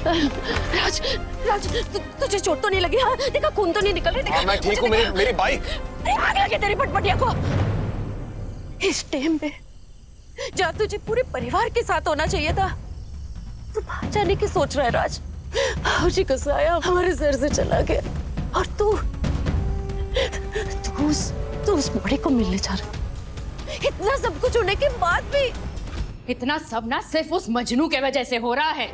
राज, राज, तुझे चोट तो नहीं लगी? हाँ, देखा खून तो नहीं निकल रहा? मैं ठीक हूँ। मेरी बाइक। आग लगे तेरी पटपटिया को। इस टाइम पे जहाँ तुझे पूरे परिवार के साथ होना चाहिए था, तू बाहर जाने की सोच रहा है राज। भाऊजी का साया हमारे सर से चला गया और तू उस बॉडी को मिलने जा रहा। इतना सब कुछ होने के बाद भी। इतना सब ना सिर्फ उस मजनू के वजह से हो रहा है।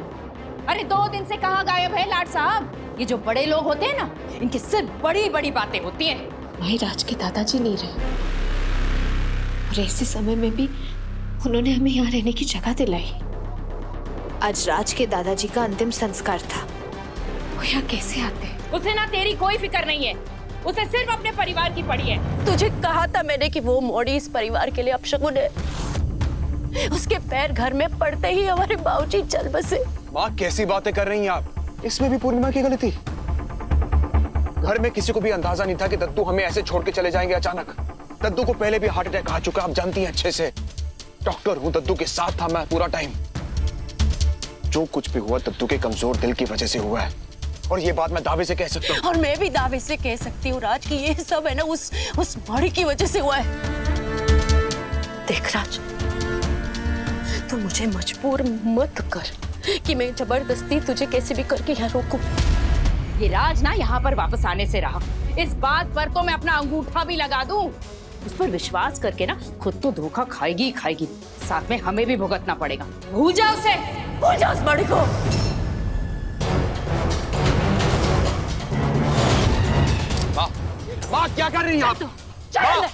अरे 2 दिन से कहाँ गायब है लाड साहब? ये जो बड़े लोग होते हैं ना, इनकी सिर्फ बड़ी बड़ी बातें होती हैं। वही राज के दादाजी नहीं रहे और ऐसे समय में भी उन्होंने हमें यहाँ रहने की जगह दिलाई। आज राज के दादाजी का अंतिम संस्कार था। वो यहाँ कैसे आते? उसे ना तेरी कोई फिक्र नहीं है, उसे सिर्फ अपने परिवार की पड़ी है। तुझे कहा था मैंने कि वो मौड़ी इस परिवार के लिए अपशगुन है। उसके पैर घर में पड़ते ही हमारे बाबूजी चल बसे। माँ कैसी बातें कर रही हैं आप? इसमें भी पूर्णिमा की गलती? घर में किसी को भी अंदाजा नहीं था कि दद्दू हमें ऐसे छोड़ के चले जाएंगे अचानक। दद्दू को पहले भी हार्ट अटैक आ चुका, आप जानती हैं अच्छे से। डॉक्टर हूँ, दद्दू के साथ था मैं पूरा टाइम। जो कुछ भी हुआ दद्दू के कमजोर दिल की वजह से हुआ है, और ये बात मैं दावे से कह सकता हूँ। और मैं भी दावे से कह सकती हूँ राज कि ये सब है ना उस मौड़ी की वजह से हुआ है। देख राज, तू मुझे मजबूर मत कर कि मैं जबरदस्ती तुझे कैसे भी करके यहाँ रोकूं। ये राज ना यहाँ पर वापस आने से रहा। इस बात पर तो मैं अपना अंगूठा भी लगा दूं। उस पर विश्वास करके ना खुद तो धोखा खाएगी ही खाएगी, साथ में हमें भी भुगतना पड़ेगा। भूल जा उसे, भूल जा उस बड़ी को। माँ क्या कर रही हैं आप? चल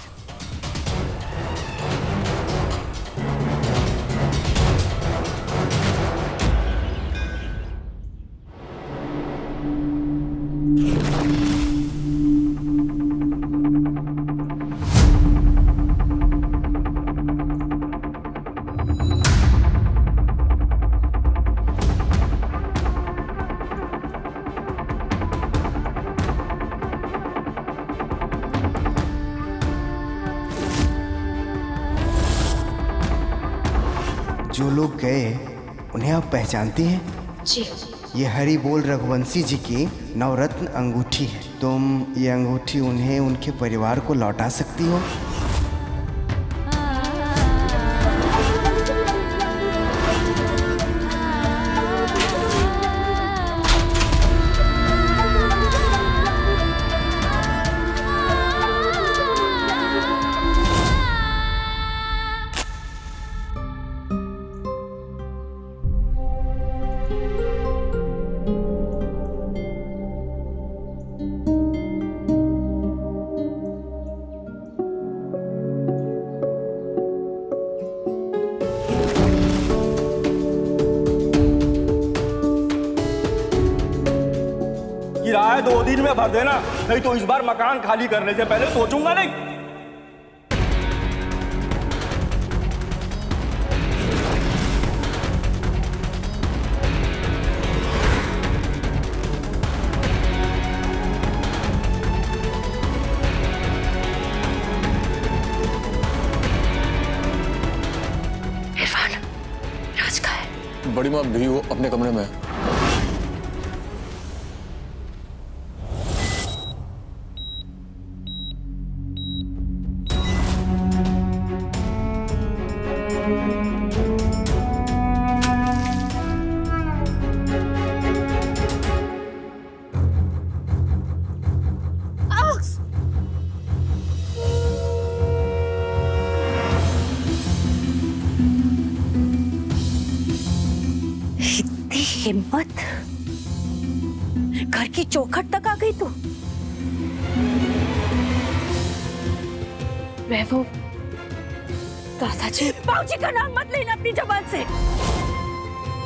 जो लोग गए उन्हें आप पहचानती हैं? जी। ये हरि बोल रघुवंशी जी की नवरत्न अंगूठी है। तुम ये अंगूठी उन्हें उनके परिवार को लौटा सकती हो? किराया 2 दिन में भर देना, नहीं तो इस बार मकान खाली करने से पहले सोचूंगा नहीं। इरफान, राज कहाँ है? बड़ी माँ भी वो अपने कमरे में है। हिम्मत, घर की चौखट तक आ गई तू। मैं वो दादाजी बाबूजी का नाम मत लेना अपनी जबान से।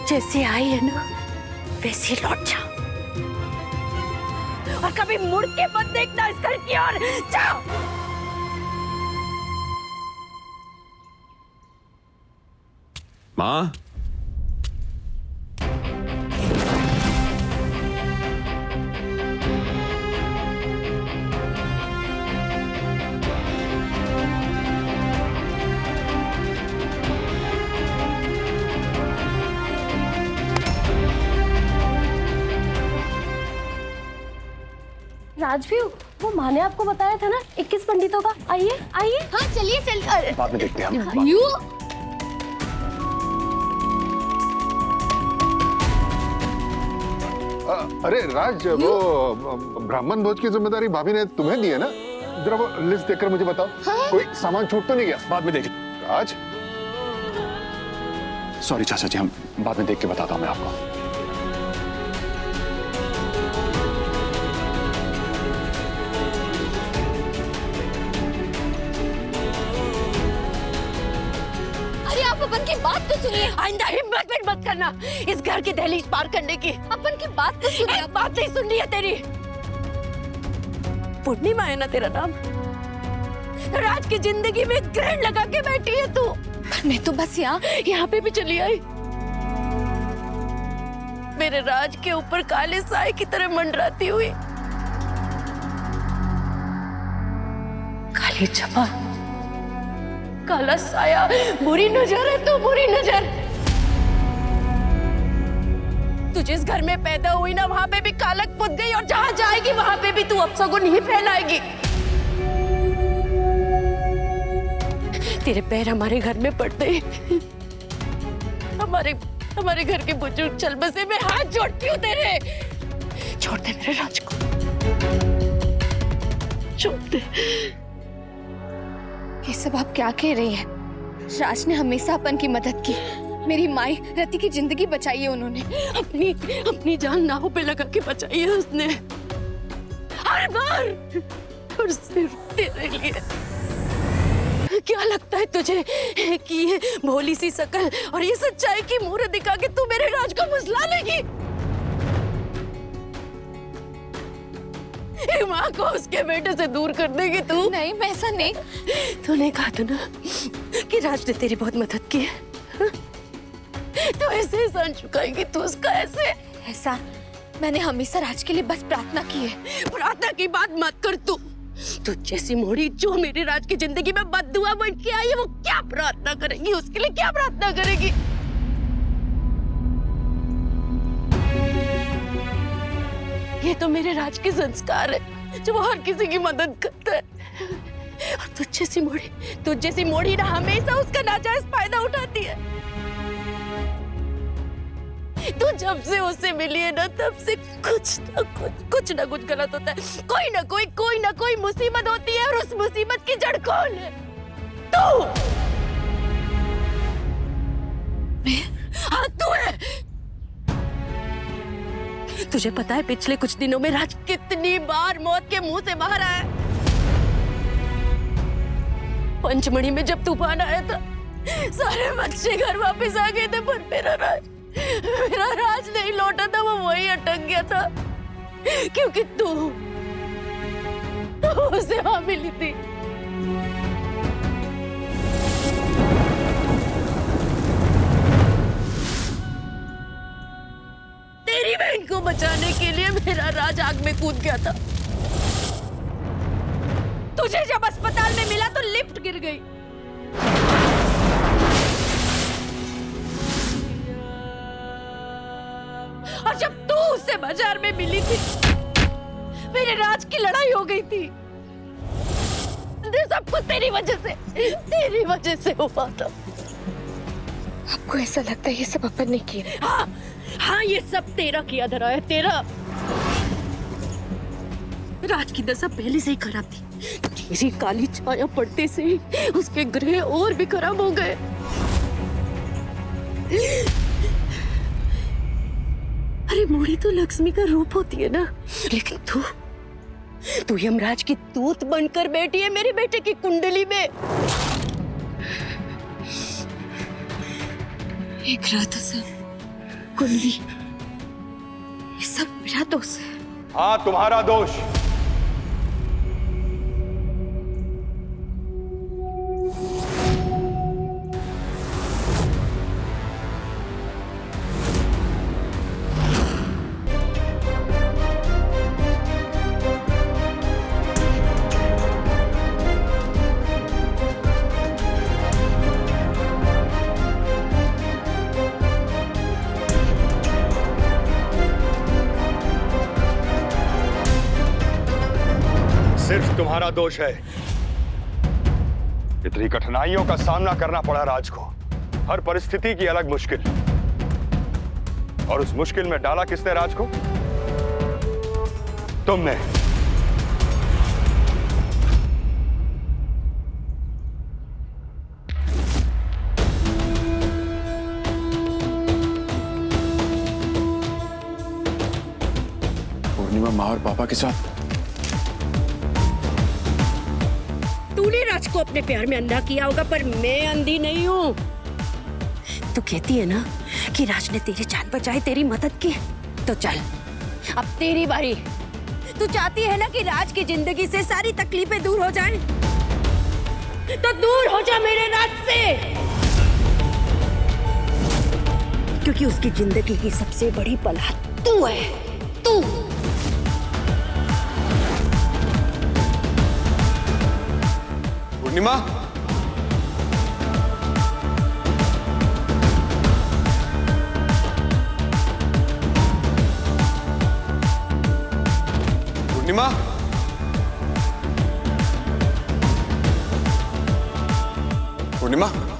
जैसे आई है ना वैसे लौट जा और कभी मुड़ के मत देखना इस घर की ओर। जाओ। माँ, राजवीर, वो माँ ने आपको बताया था ना 21 पंडितों का। आइए आइए। हाँ चलिए चलिए। बाद में देखते हैं हम। यू अरे राज, वो ब्राह्मण भोज की जिम्मेदारी भाभी ने तुम्हें दी है ना? जरा वो लिस्ट देखकर मुझे बताओ। कोई सामान छूट तो नहीं गया? बाद में देख। राज, सॉरी चाचा जी, हम बाद में देख के बताता हूँ मैं आपको। अरे आप अपन की बात तो सुनिए। आइंदा हिम्मत भी मत करना इस घर की दहलीज पार करने की। अपन की बात तो सुनिए। एक बात नहीं सुन रही है तेरी। पूर्णिमा है ना तेरा नाम? राज की जिंदगी में ग्रहण लगा के बैठी है तू। मैं तो बस यहाँ पे भी चली आई। मेरे राज के ऊपर काले साए की तरह मंडराती हुई। काली चपा, काला साया, बुरी नजर है तू, बुरी नजर। तू जिस घर में पैदा हुई ना, वहां पे भी कालक पुत गई, और जहां जाएगी वहां पे भी तू अपशगुन ही फैलाएगी। तेरे पैर हमारे घर में पड़ते ही हमारे घर के बुजुर्ग चल बसे। मैं हाथ जोड़ती हूँ तेरे। छोड़ दे मेरे राज को, छोड़ दे। ये सब आप क्या कह रही हैं? राज ने हमेशा अपन की मदद की। मेरी माई रति की जिंदगी बचाई है उन्होंने। अपनी जान नाव पे लगा के बचाई है उसने, हर बार, और सिर्फ तेरे लिए। क्या लगता है तुझे कि ये भोली सी शकल और ये सच्चाई की मूर्त दिखा के तू मेरे राज को मुझला लेगी? एक माँ को उसके बेटे से दूर कर देगी तू? नहीं, मैं ऐसा नहीं। तूने कहा था ना कि राज ने तेरी बहुत मदद की है। हाँ? तो ऐसे एहसान चुकाएगी तू उसका? ऐसा मैंने हमेशा राज के लिए बस प्रार्थना की है। प्रार्थना की बात मत कर तू। तो जैसी मोड़ी जो मेरे राज की जिंदगी में बददुआ बन के आई है, वो क्या प्रार्थना करेगी? उसके लिए क्या प्रार्थना करेगी? ये तो मेरे राज के संस्कार है जो वो हर किसी की मदद करता है। और तुझ जैसी मोड़ी ना हमेशा उसका नाजायज फायदा उठाती है। तू जब से उससे मिली है ना, तब से कुछ ना कुछ गलत होता है। कोई ना कोई मुसीबत होती है, और उस मुसीबत की जड़ कौन है? तू। हाँ, तू है। तुझे पता है पिछले कुछ दिनों में राज कितनी बार मौत के मुंह से बाहर आया? पंचमढ़ी में जब तूफान आया था, सारे बच्चे घर वापस आ गए थे, पर मेरा राज नहीं लौटा था। वो वही अटक गया था क्योंकि तू उसे वहां मिली थी। तेरी बहन को बचाने के लिए मेरा राज आग में कूद गया था। तुझे जब अस्पताल में मिला तो लिफ्ट गिर गई। और जब तू उससे बाजार में मिली थी, मेरे राज की लड़ाई हो गई थी। सब कुछ तेरी वजह से हुआ था। आपको ऐसा लगता है ये सब अपन ने किया? हाँ, ये सब तेरा किया धरा है, तेरा। राज की दशा पहले से ही खराब थी। तेरी काली छाया पड़ते से ही उसके ग्रह और भी खराब हो गए। अरे मोड़ी तो लक्ष्मी का रूप होती है ना, लेकिन तू यमराज की दूत बनकर बैठी है मेरे बेटे की कुंडली में। एक रात सब कुंडली, ये सब मेरा दोष है। हाँ, तुम्हारा दोष। सिर्फ तुम्हारा दोष है। इतनी कठिनाइयों का सामना करना पड़ा राज को, हर परिस्थिति की अलग मुश्किल, और उस मुश्किल में डाला किसने राज को? तुमने। पूर्णिमा माँ और पापा के साथ। तूने राज को अपने प्यार में अंधा किया होगा, पर मैं अंधी नहीं हूँ। तू कहती है ना कि राज ने तेरी जान बचाई, तेरी मदद की, तो चल अब तेरी बारी। तू चाहती है ना कि राज की जिंदगी से सारी तकलीफें दूर हो जाएं? तो दूर हो जा मेरे राज से, क्योंकि उसकी जिंदगी की सबसे बड़ी बला तू है, तू। पूर्णिमा, पूर्णिमा, पूर्णिमा।